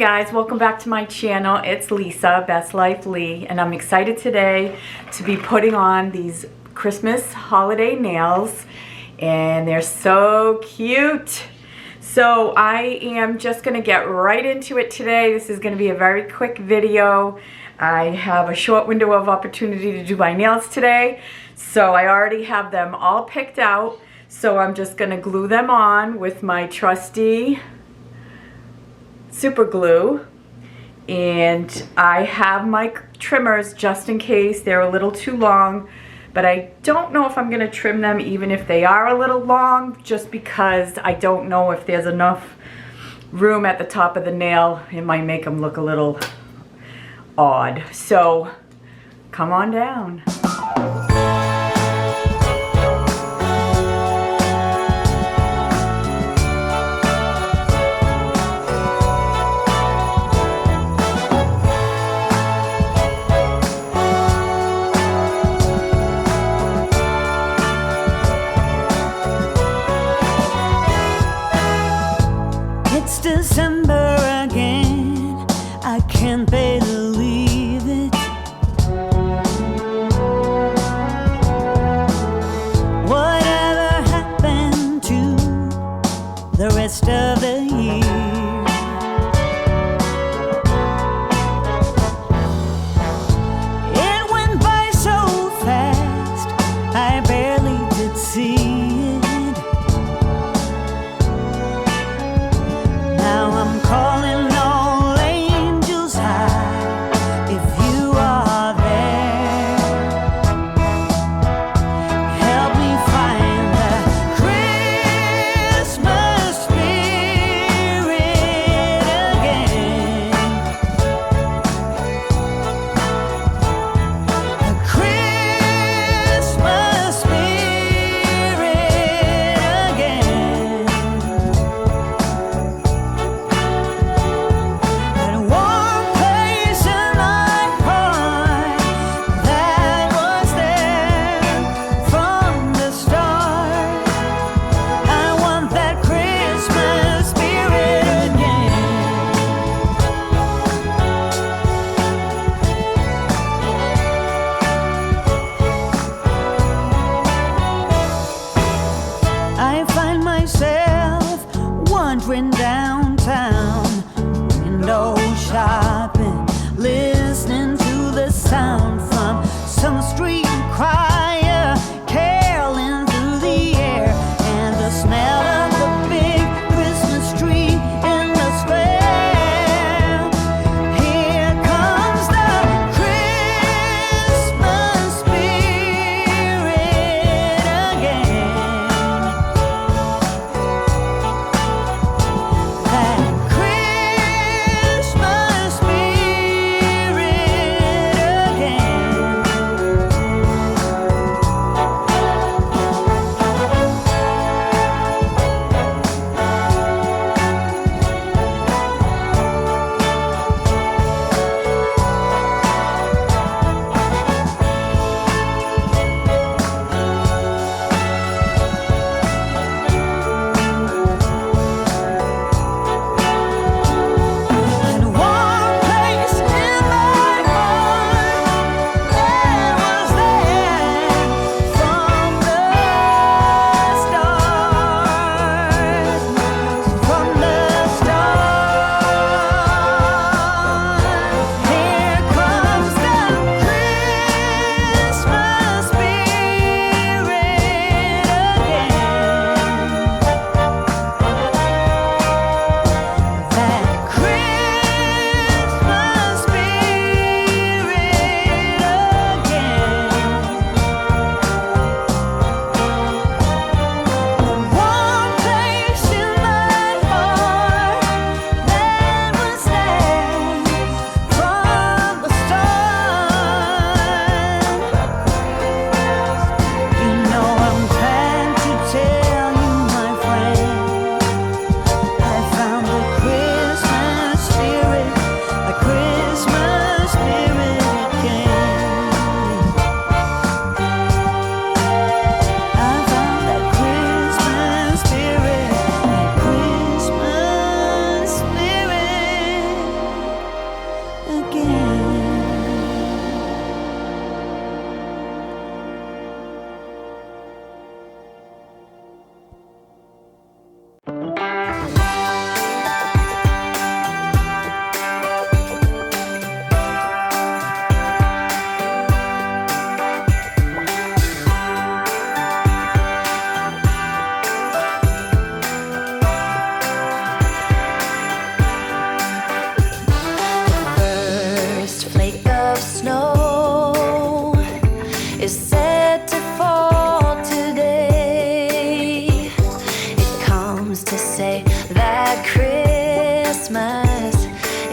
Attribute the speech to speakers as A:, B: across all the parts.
A: guys, welcome back to my channel. It's Lisa, Best Life Lee, and I'm excited today to be putting on these Christmas holiday nails, and they're so cute. So I am just going to get right into it today. This is going to be a very quick video. I have a short window of opportunity to do my nails today, so I already have them all picked out. So I'm just going to glue them on with my trusty super glue, and I have my trimmers just in case they're a little too long, but I don't know if I'm going to trim them even if they are a little long, just because I don't know if there's enough room at the top of the nail. It might make them look a little odd. So come on down.
B: It's December again, I can't believe it. Whatever happened to the rest of the year? It went by so fast, I barely did see it. Now I'm calling all angels high, if you are there, help me find the Christmas spirit.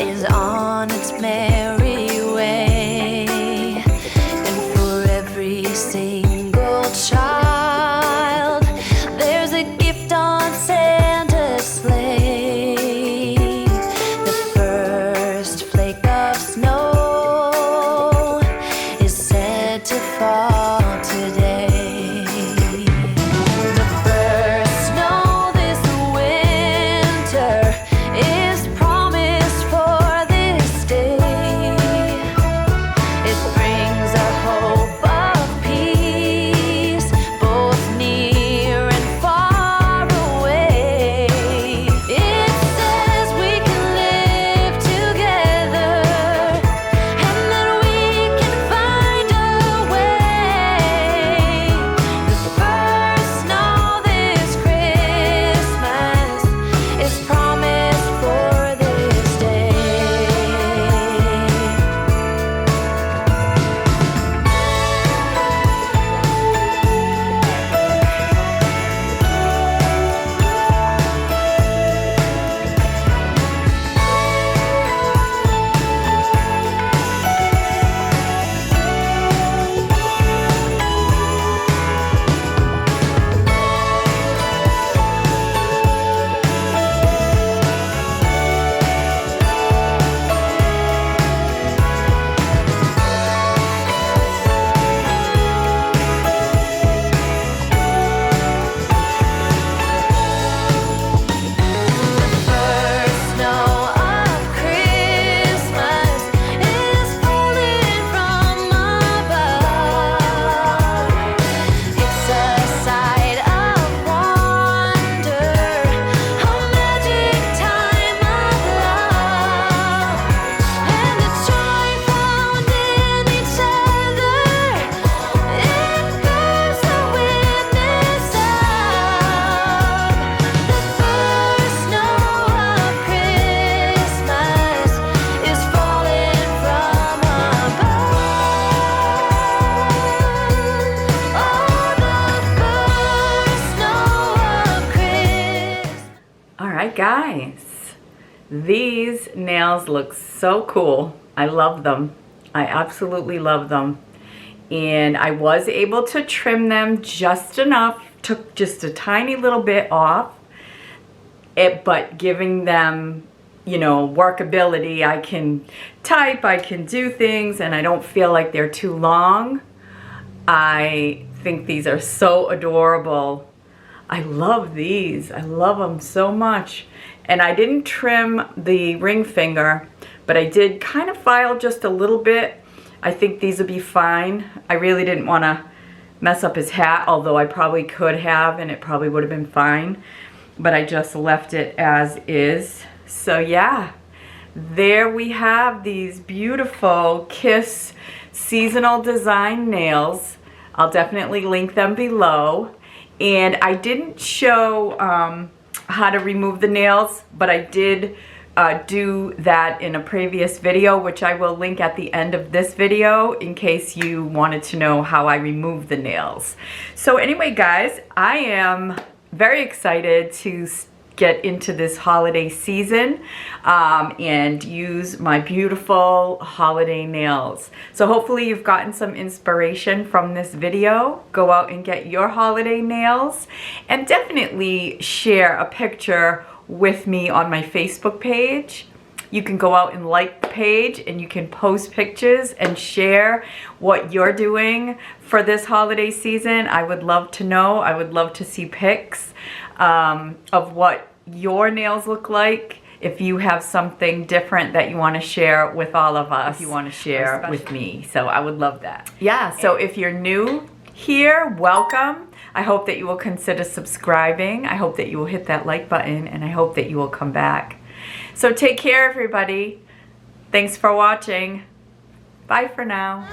B: is on its merry way, and for every single child there's a gift on Santa's sleigh. The first flake of snow is said to fall today. The first snow this winter is promised for this day. It brings a hope of peace, both near and far away. It says we can live together and that we can find a way. The first snow this Christmas is promised for this day. First snow of Christmas is falling from above. It's a sight of wonder, a magic time of love, and the joy found in each other. It bears the witness of the first snow of Christmas is falling from above. Oh, the first snow of Christmas.
A: All right, guys, these nails look so cool. I love them. I absolutely love them. And I was able to trim them just enough, took just a tiny little bit off, but giving them, you know, workability. I can type, I can do things, and I don't feel like they're too long. I think these are so adorable. I love these. I love them so much. And I didn't trim the ring finger, but I did kind of file just a little bit. I think these would be fine. I really didn't want to mess up his hat, although I probably could have, and it probably would have been fine. But I just left it as is. So yeah, there we have these beautiful Kiss seasonal design nails. I'll definitely link them below. And I didn't show how to remove the nails, but I did do that in a previous video, which I will link at the end of this video in case you wanted to know how I remove the nails. So anyway, guys, I am very excited to get into this holiday season and use my beautiful holiday nails. So hopefully you've gotten some inspiration from this video. Go out and get your holiday nails, and definitely share a picture with me on my Facebook page. You can go out and like the page, and you can post pictures and share what you're doing for this holiday season. I would love to know. I would love to see pics of what your nails look like. If you have something different that you want to share with all of us, if you want to share with me. So I would love that. Yeah, so if you're new here, welcome. I hope that you will consider subscribing. I hope that you will hit that like button, and I hope that you will come back. So take care, everybody. Thanks for watching. Bye for now.